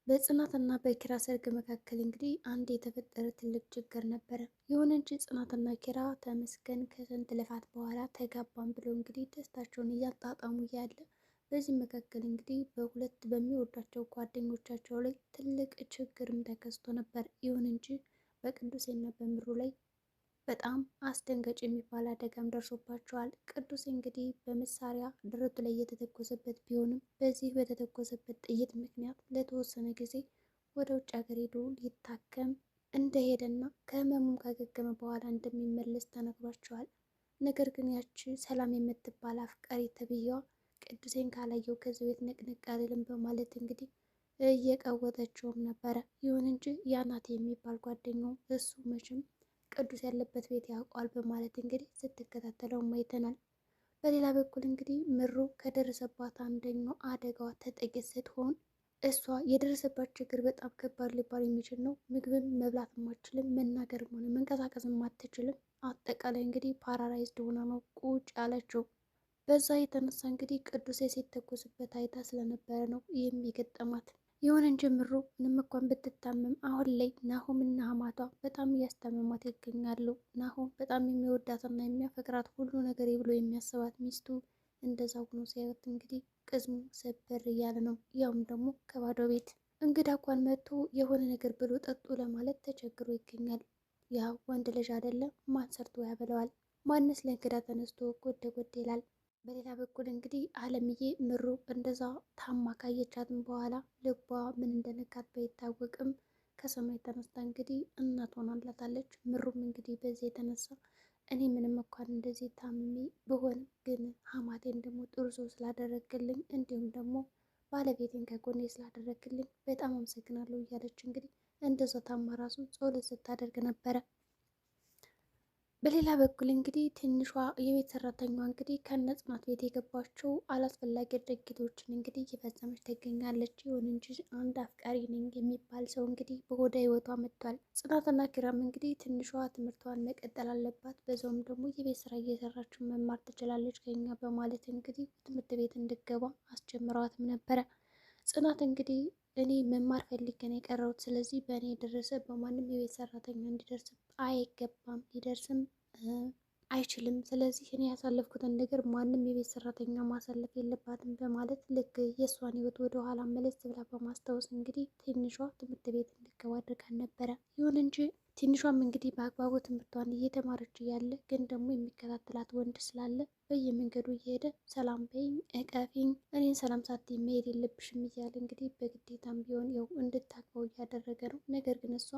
በጽናትና በኪራ ሰርግ መካከል እንግዲህ አንድ የተፈጠረ ትልቅ ችግር ነበረ። ይሁን እንጂ ጽናትና ኪራ ተመስገን ከስንት ልፋት በኋላ ተጋባን ብለው እንግዲህ ደስታቸውን እያጣጣሙ እያለ በዚህ መካከል እንግዲህ በሁለት በሚወዷቸው ጓደኞቻቸው ላይ ትልቅ ችግርም ተከስቶ ነበር። ይሁን እንጂ በቅዱሴና በምሩ ላይ በጣም አስደንጋጭ የሚባል አደጋም ደርሶባቸዋል። ቅዱስ እንግዲህ በመሳሪያ ደረቱ ላይ የተተኮሰበት ቢሆንም በዚህ በተተኮሰበት ጥይት ምክንያት ለተወሰነ ጊዜ ወደ ውጭ ሀገር ሄዶ ሊታከም እንደሄደና ከህመሙም ካገገመ በኋላ እንደሚመለስ ተነግሯቸዋል። ነገር ግን ያቺ ሰላም የምትባል አፍቃሪ ተብዬዋ ቅዱሴን ካላየው ከዚህ ቤት ንቅንቅ አልልም በማለት እንግዲህ እየቀወጠችውም ነበረ። ይሁን እንጂ ያናት የሚባል ጓደኛው እሱ መቼም ቅዱስ ያለበት ቤት ያውቋል በማለት እንግዲህ ስትከታተለው አይተናል። በሌላ በኩል እንግዲህ ምሩ ከደረሰባት አንደኛው አደጋዋ ተጠቂት ስትሆን እሷ የደረሰባት ችግር በጣም ከባድ ሊባል የሚችል ነው። ምግብም መብላትም አትችልም፣ መናገርም ሆነ መንቀሳቀስም አትችልም። አጠቃላይ እንግዲህ ፓራላይዝድ ሆና ነው ቁጭ ያለችው። በዛ የተነሳ እንግዲህ ቅዱስ ሲተኮስበት አይታ ስለነበረ ነው ይህም የገጠማት። ይሁን እንጂ ምሩ ምንም እንኳን ብትታመም አሁን ላይ ናሆም እና አማቷ በጣም እያስታመሟት ይገኛሉ። ናሆም በጣም የሚወዳትና የሚያፈቅራት ሁሉ ነገር ብሎ የሚያስባት ሚስቱ እንደዛ ሆኖ ሲያዩት እንግዲህ ቅስሙ ሰበር እያለ ነው። ያውም ደግሞ ከባዶ ቤት እንግዳ እንኳን መጥቶ የሆነ ነገር ብሎ ጠጡ ለማለት ተቸግሮ ይገኛል። ያው ወንድ ልጅ አይደለም ማን ሰርቶ ያበለዋል? ማንስ ለእንግዳ ተነስቶ ጎደ ጎደ ይላል? በሌላ በኩል እንግዲህ አለምዬ ምሩ እንደዛ ታማ ካየቻትም በኋላ ልቧ ምን እንደነካት ባይታወቅም ከሰማይ ተነስታ እንግዲህ እናት ሆናላታለች። ምሩም እንግዲህ በዚህ የተነሳ እኔ ምንም እንኳን እንደዚህ ታምሜ ብሆንም ግን ሀማቴን ደግሞ ጥሩ ሰው ስላደረግልኝ እንዲሁም ደግሞ ባለቤቴን ከጎኔ ስላደረግልኝ በጣም አመሰግናለሁ እያለች እንግዲህ እንደዛ ታማ ራሱ ጸሎት ስታደርግ ነበረ። በሌላ በኩል እንግዲህ ትንሿ የቤት ሰራተኛዋ እንግዲህ ከነ ጽናት ቤት የገባችው አላስፈላጊ ድርጊቶችን እንግዲህ እየፈጸመች ትገኛለች። ይሁን እንጂ አንድ አፍቃሪ ነኝ የሚባል ሰው እንግዲህ በሆደ ህይወቷ መጥቷል። ጽናትና ኪራም እንግዲህ ትንሿ ትምህርቷን መቀጠል አለባት፣ በዛውም ደግሞ የቤት ስራ እየሰራችው መማር ትችላለች ከኛ በማለት እንግዲህ ትምህርት ቤት እንድገባ አስጀምረዋትም ነበረ። ጽናት እንግዲህ እኔ መማር ፈልገን የቀረሁት ስለዚህ በእኔ የደረሰ በማንም የቤት ሰራተኛ እንዲደርስ አይገባም፣ ሊደርስም አይችልም። ስለዚህ እኔ ያሳለፍኩትን ነገር ማንም የቤት ሰራተኛ ማሳለፍ የለባትም በማለት ልክ የእሷን ህይወት ወደ ኋላ መለስ ብላ በማስታወስ እንግዲህ ትንሿ ትምህርት ቤት እንድትገባ አድርጋን ነበረ። ይሁን እንጂ ትንሿም እንግዲህ በአግባቡ ትምህርቷን እየተማረች እያለ ግን ደግሞ የሚከታተላት ወንድ ስላለ በየመንገዱ እየሄደ ሰላም በይኝ፣ እቀፊኝ፣ እኔን ሰላም ሳትይ መሄድ የለብሽም እያለ እንግዲህ በግዴታም ቢሆን ያው እንድታቅበው እያደረገ ነው። ነገር ግን እሷ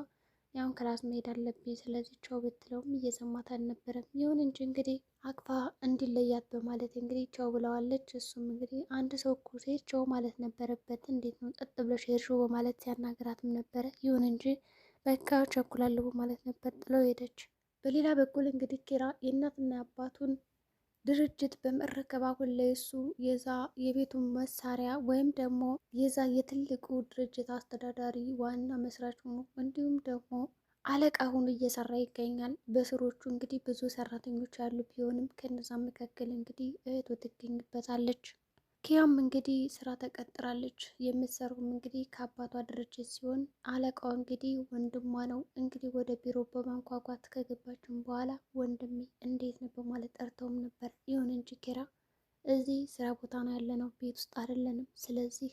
ያውን ክላስ መሄድ አለብኝ ስለዚህ ቻው ብትለውም እየሰማት አልነበረም። ይሁን እንጂ እንግዲህ አቅፋ እንዲለያት በማለት እንግዲህ ቻው ብለዋለች። እሱም እንግዲህ አንድ ሰው እኮ ሴት ቻው ማለት ነበረበት፣ እንዴት ነው ጸጥ ብለሽ ሄድሽው በማለት ሲያናግራትም ነበረ። ይሁን እንጂ በቃ ቸኩላለሁ በማለት ነበር ጥለው ሄደች። በሌላ በኩል እንግዲህ ኪራ የእናትና አባቱን ድርጅት በመረከብ አሁን ላይ እሱ የዛ የቤቱን መሳሪያ ወይም ደግሞ የዛ የትልቁ ድርጅት አስተዳዳሪ ዋና መስራች ሆኖ እንዲሁም ደግሞ አለቃ ሆኖ እየሰራ ይገኛል። በስሮቹ እንግዲህ ብዙ ሰራተኞች ያሉ ቢሆንም ከነዛ መካከል እንግዲህ እህቱ ትገኝበታለች። ኪያም እንግዲህ ስራ ተቀጥራለች። የምትሰሩም እንግዲህ ከአባቷ ድርጅት ሲሆን አለቃው እንግዲህ ወንድሟ ነው። እንግዲህ ወደ ቢሮ በማንኳኳት ከገባችን በኋላ ወንድሜ እንዴት ነው በማለት ጠርተውም ነበር። ይሁን እንጂ ኪራ እዚህ ስራ ቦታ ነው ያለነው፣ ቤት ውስጥ አይደለንም፣ ስለዚህ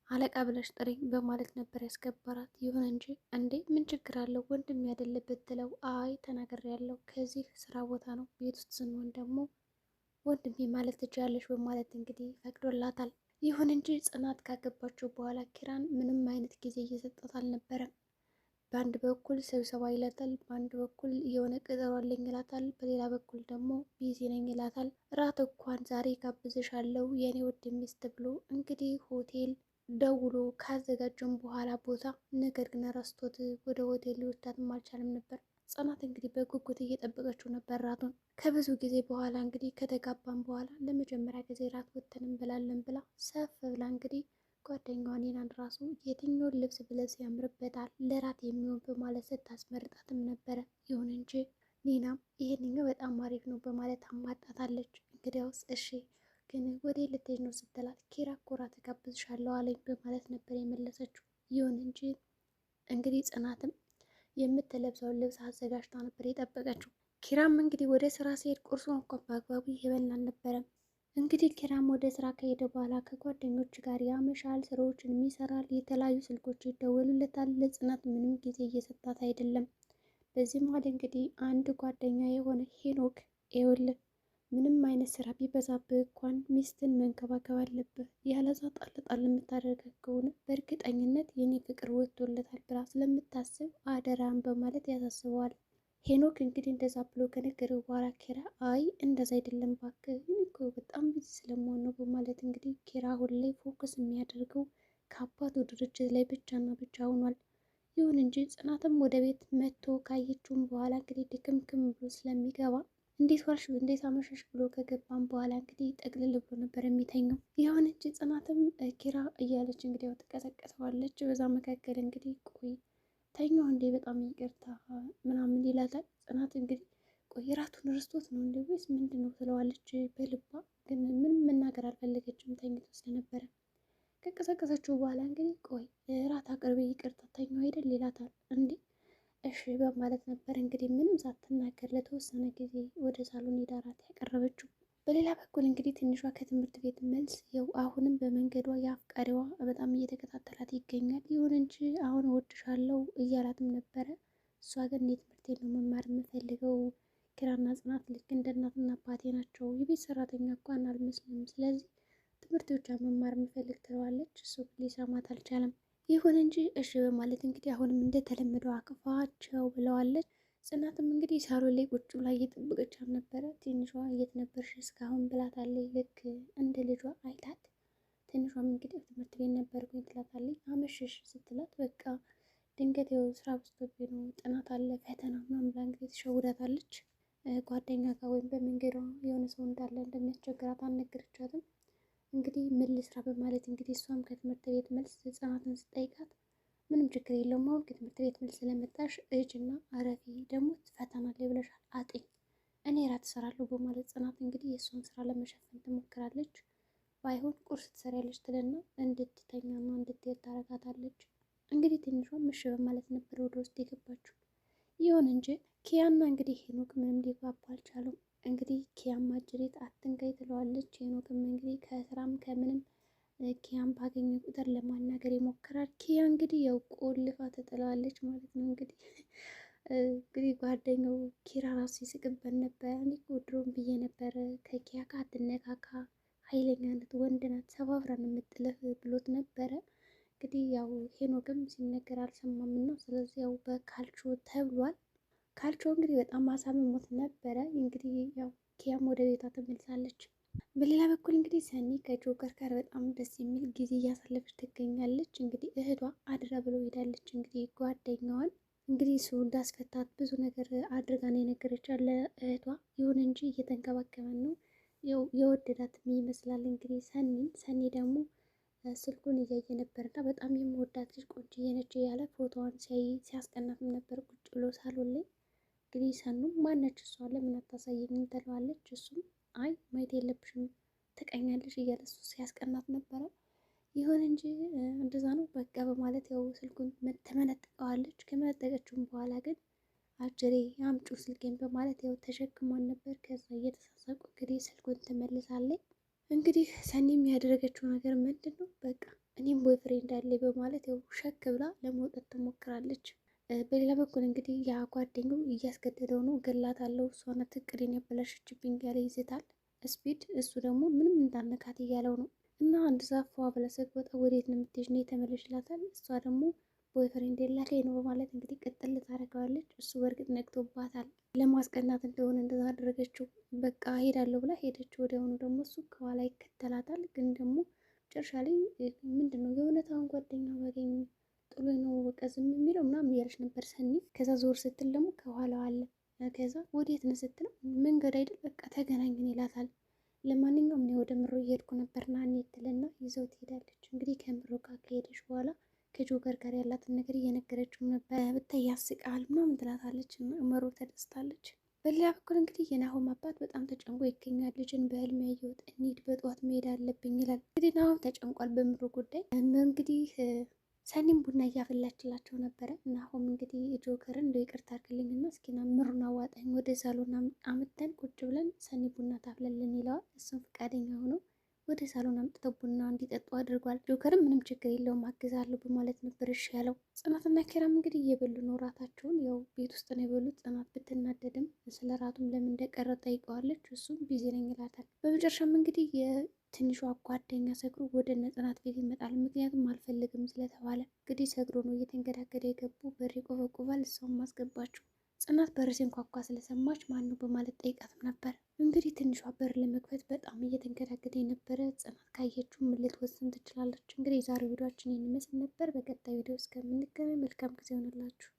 አለቃ ብለሽ ጥሪኝ በማለት ነበር ያስገባራት። ይሁን እንጂ እንዴ ምን ችግር አለው ወንድሜ አይደለበት ትለው፣ አይ ተናግሬያለሁ፣ ከዚህ ስራ ቦታ ነው፣ ቤት ውስጥ ስንሆን ደግሞ ወንድሜ ማለት ትችላለች በማለት እንግዲህ ፈቅዶላታል። ይሁን እንጂ ጽናት ካገባቸው በኋላ ኪራን ምንም አይነት ጊዜ እየሰጣት አልነበረም። በአንድ በኩል ስብሰባ ይላታል፣ በአንድ በኩል የሆነ ቀጠሮ አለኝ ይላታል፣ በሌላ በኩል ደግሞ ቢዚ ነኝ ይላታል። ራት እንኳን ዛሬ ጋብዝሻለሁ የኔ ውድ ሚስት ብሎ እንግዲህ ሆቴል ደውሎ ካዘጋጀም በኋላ ቦታ ነገር ግን ረስቶት ወደ ሆቴል ሊወስዳትም አልቻለም ነበር። ጽናት እንግዲህ በጉጉት እየጠበቀችው ነበር ራቱን። ከብዙ ጊዜ በኋላ እንግዲህ ከተጋባን በኋላ ለመጀመሪያ ጊዜ ራት ወተን እንበላለን ብላ ሰፍ ብላ እንግዲህ ጓደኛዋን ኔናን ራሱ የትኛውን ልብስ ብለብስ ያምርበታል ለራት የሚሆን በማለት ስታስመርጣትም ነበረ። ይሁን እንጂ ኔናም ይሄንኛው በጣም አሪፍ ነው በማለት አማጣታለች። እንግዲያውስ እሺ ግን ወደ ልትሄድ ነው ስትላት ኪራ እኮ ራት ጋብዝሻለሁ አለኝ በማለት ነበር የመለሰችው። ይሁን እንጂ እንግዲህ ጽናትም የምትለብሰውን ልብስ አዘጋጅታ ነበር የጠበቀችው። ኪራም እንግዲህ ወደ ስራ ሲሄድ ቁርሱን እንኳን በአግባቡ እየበላ አልነበረም። እንግዲህ ኪራም ወደ ስራ ከሄደ በኋላ ከጓደኞች ጋር ያመሻል፣ ስራዎችን ይሰራል፣ የተለያዩ ስልኮች ይደወሉለታል። ለጽናት ምንም ጊዜ እየሰጣት አይደለም። በዚህ መሀል እንግዲህ አንድ ጓደኛ የሆነ ሄኖክ ይኸውልህ ምንም አይነት ስራ ቢበዛብህ እንኳን ሚስትን መንከባከብ አለብህ፣ ያለዛ ጣል ጣል የምታደርገው ከሆነ በእርግጠኝነት የኔ ፍቅር ወጥቶለታል ብላ ስለምታስብ አደራን በማለት ያሳስበዋል። ሄኖክ እንግዲህ እንደዛ ብሎ ከነገረው በኋላ ኪራ አይ እንደዛ አይደለም እባክህ እኔ እኮ በጣም ቢዚ ስለመሆን ነው በማለት እንግዲህ ኪራ አሁን ላይ ፎከስ የሚያደርገው ከአባቱ ድርጅት ላይ ብቻና ብቻ ሆኗል። ይሁን እንጂ ጽናትም ወደ ቤት መጥቶ ካየችውም በኋላ እንግዲህ ድክምክም ብሎ ስለሚገባ እንዴት ዋልሽ እንዴት አመሸሽ ብሎ ከገባም በኋላ እንግዲህ ጠቅልል ብሎ ነበር የሚተኘው። ይሁን እንጂ ጽናትም ኪራ እያለች እንግዲህ ያው ትቀሰቀሰዋለች። በዛ መካከል እንግዲህ ቆይ ተኛው እንዴ በጣም ይቅርታ ምናምን ይላታል። ጽናት እንግዲህ ቆይ ራቱን ርስቶት ነው እንዴ ወይስ ምንድን ነው ትለዋለች በልባ። ግን ምንም መናገር አልፈለገችም ተኝቶ ስለነበረ። ከቀሰቀሰችው በኋላ እንግዲህ ቆይ ራት አቅርቤ ይቅርታ ተኛው አይደል ይላታል። እንዴ እሺ በማለት ነበር እንግዲህ ምንም ሳትናገር ለተወሰነ ጊዜ ወደ ሳሎን ሄዳ ራት ያቀረበችው። በሌላ በኩል እንግዲህ ትንሿ ከትምህርት ቤት መልስ ያው አሁንም በመንገዷ የአፍቃሪዋ በጣም እየተከታተላት ይገኛል። ይሁን እንጂ አሁን እወድሻለሁ እያላትም ነበረ። እሷ ግን እኔ ትምህርቴን ነው መማር የምፈልገው፣ ኪራና ጽናት ልክ እንደ እናትና አባቴ ናቸው፣ የቤት ሰራተኛ እንኳን አልመስልም፣ ስለዚህ ትምህርት ብቻ መማር የምፈልግ ትለዋለች። እሱ ሊሰማት አልቻለም። ይሁን እንጂ እሺ በማለት እንግዲህ አሁንም እንደተለመደው አቅፋቸው ብለዋለች። ጽናትም እንግዲህ ሳሎን ላይ ቁጭ ብላ እየጠበቀቻት ነበረ። ትንሿ የት ነበርሽ እስካሁን ብላታለች። ልክ እንደ ልጇ አይታት ትንሿም እንግዲህ ትምህርት ቤት ነበርኩኝ ትላታለች። አመሸሽ ስትላት በቃ ድንገት ያው ስራ በዝቶብኝ ነው ጥናት አለ ፈተና ምናምን ብላ እንግዲህ ትሸውዳታለች። ጓደኛ ጋር ወይም በመንገዷ የሆነ ሰው እንዳለ እንደሚያስቸግራት አልነገረቻትም። እንግዲህ ምን ልስራ በማለት እንግዲህ እሷም ከትምህርት ቤት መልስ ጽናትን ስጠይቃት ምንም ችግር የለውም አሁን ከትምህርት ቤት መልስ ስለመጣሽ እጅና አረፊ ደግሞ ፈተና ላይ ብለሻል አጥኝ እኔ ራት እሰራለሁ በማለት ጽናት እንግዲህ የእሷን ስራ ለመሸፈን ትሞክራለች። ባይሆን ቁርስ ትሰሪያለች ትልና እንድትተኛና እንድትሄድ ታረጋታለች። እንግዲህ ትንሿም እሺ በማለት ነበር ወደ ውስጥ የገባችው። ይሁን እንጂ ኪያና እንግዲህ ሄኖክ ምንም ሊግባቡ አልቻሉም። እንግዲህ ኪያም አጅሬት አትንካኝ ትለዋለች። ሄኖክም እንግዲህ ከስራም ከምንም ኪያን ባገኘ ቁጥር ለማናገር ይሞክራል። ኪያ እንግዲህ ያው ቆልፋ ትጥላለች ማለት ነው። እንግዲህ ጓደኛው ኪራ ራሱ ይስቅበት ነበር። እኔ እኮ ድሮም ብዬ ነበረ ከኪያ ጋር አትነካካ፣ ኃይለኛነት ወንድ ናት ሰባብራን የምጥልህ ብሎት ነበረ። እንግዲህ ያው ሄኖክም ሲነገር አልሰማም እና ስለዚህ ያው በካልቾ ተብሏል። ካልቾ እንግዲህ በጣም አሳምሞት ነበረ። እንግዲህ ያው ኪያም ወደ ቤቷ ተመልሳለች። በሌላ በኩል እንግዲህ ሰኒ ከጆከር ጋር በጣም ደስ የሚል ጊዜ እያሳለፈች ትገኛለች። እንግዲህ እህቷ አድራ ብለው ሄዳለች። እንግዲህ ጓደኛዋን እንግዲህ እሱ እንዳስፈታት ብዙ ነገር አድርጋ ነው የነገረቻት ለእህቷ። ይሁን እንጂ እየተንከባከበን ነው የወደዳት ይመስላል። እንግዲህ ሰኒ ደግሞ ስልኩን እያየ ነበር እና በጣም የምወዳት ልጅ ቆንጆዬ ነች እያለ ፎቶዋን ሲያስቀናትም ነበር ቁጭ ብሎ ሳሎን ላይ። እንግዲህ ሰኑም ማነች እሷ ለምን አታሳየኝም ትለዋለች። እሱም አይ ማየት የለብሽም ትቀኛለሽ እያለ እሱ ሲያስቀናት ነበረ። ይሁን እንጂ እንደዛ ነው በቃ በማለት ያው ስልኩን ተመነጥቀዋለች። ከመነጠቀችውም በኋላ ግን አጅሬ አምጩ ስልኬን በማለት ያው ተሸክሟን ነበር። ከዛ እየተሳሳቁ እንግዲህ ስልኩን ትመልሳለች። እንግዲህ ሰኒም ያደረገችው ነገር ምንድን ነው በቃ እኔም ቦይፍሬንድ አለኝ በማለት ያው ሸክ ብላ ለመውጣት ትሞክራለች። በሌላ በኩል እንግዲህ ያ ጓደኛው እያስገደደው ነው። ገላታለሁ እሷ ናት እቅዴን ያበላሸችብኝ እያለ ይዝታል ስፒድ። እሱ ደግሞ ምንም እንዳነካት እያለው ነው። እና አንድ ዛፏ ብላ ስትወጣ ወዴት ነው የምትሄጂ ነው የተመለሽ ይላታል። እሷ ደግሞ ቦይፍሬንድ የላከኝ ነው በማለት እንግዲህ ቅጥል ታደርገዋለች። እሱ በእርግጥ ነግቶባታል። ለማስቀናት እንደሆነ እንደዛ አደረገችው። በቃ ሄዳለሁ ብላ ሄደች። ወዲያውኑ ደግሞ እሱ ከኋላ ይከተላታል። ግን ደግሞ መጨረሻ ላይ ምንድን ነው የእውነታውን ጓደኛ ባገኝ ጥሎ ነው በቃ ዝም የሚለው ምናምን እያለች ነበር ሰኒ። ከዛ ዞር ስትል ደግሞ ከኋላዋ አለ። ከዛ ወዴት ነው ስትለው መንገድ አይደል በቃ ተገናኝን ይላታል። ለማንኛውም እኔ ወደ ምሮ እየሄድኩ ነበር ና እኔ ትልና ይዘው ትሄዳለች። እንግዲህ ከምሮ ጋር ከሄደች በኋላ ከጆከር ጋር ያላትን ነገር እየነገረችው ነበር። ብታይ ያስቃል ምናምን ትላታለች። ምሮ ተደስታለች። በሌላ በኩል እንግዲህ የናሆም አባት በጣም ተጨንቆ ይገኛል። ልጅን በህልም ያየሁት እንሂድ በጠዋት መሄድ አለብኝ ይላል። እንግዲህ ናሆም ተጨንቋል በምሮ ጉዳይ። እንግዲህ ሰኒም ቡና እያፈላችላቸው ነበረ። ናሆም እንግዲህ ጆከርን እንደው ይቅርታ አድርግልኝና እስኪና ምሩን አዋጣኝ ወደ ሳሎን አምጥተን ቁጭ ብለን ሰኒ ቡና ታፍለልን ይለዋል። እሱም ፈቃደኛ ሆኖ ወደ ሳሎን አምጥተው ቡና እንዲጠጡ አድርጓል። ጆከርም ምንም ችግር የለውም አግዛለሁ በማለት ነበር እሺ ያለው። ጽናትና ኪራም እንግዲህ እየበሉ ነው ራታቸውን። ያው ቤት ውስጥ ነው የበሉት። ጽናት ብትናደድም ስለ ራቱም ለምን እንደቀረ ጠይቀዋለች። እሱም ቢዚ ነኝ ይላታል። በመጨረሻም እንግዲህ ትንሿ ጓደኛ ሰክሮ ወደ እነ ጽናት ቤት ይመጣል። ምክንያቱም አልፈልግም ስለተባለ እንግዲህ ሰክሮ ነው እየተንገዳገደ የገቡ። በር ይቆበቁባል፣ እሷም አስገባችው። ጽናት በር ሲንኳኳ ስለሰማች ማን ነው በማለት ጠይቃትም ነበር። እንግዲህ ትንሿ በር ለመክፈት በጣም እየተንገዳገደ የነበረ። ጽናት ካየችው ምን ልትወስን ትችላለች? እንግዲህ የዛሬው ቪዲዮችን ይህን ይመስል ነበር። በቀጣይ ቪዲዮ እስከምንገናኝ መልካም ጊዜ ሆነላችሁ።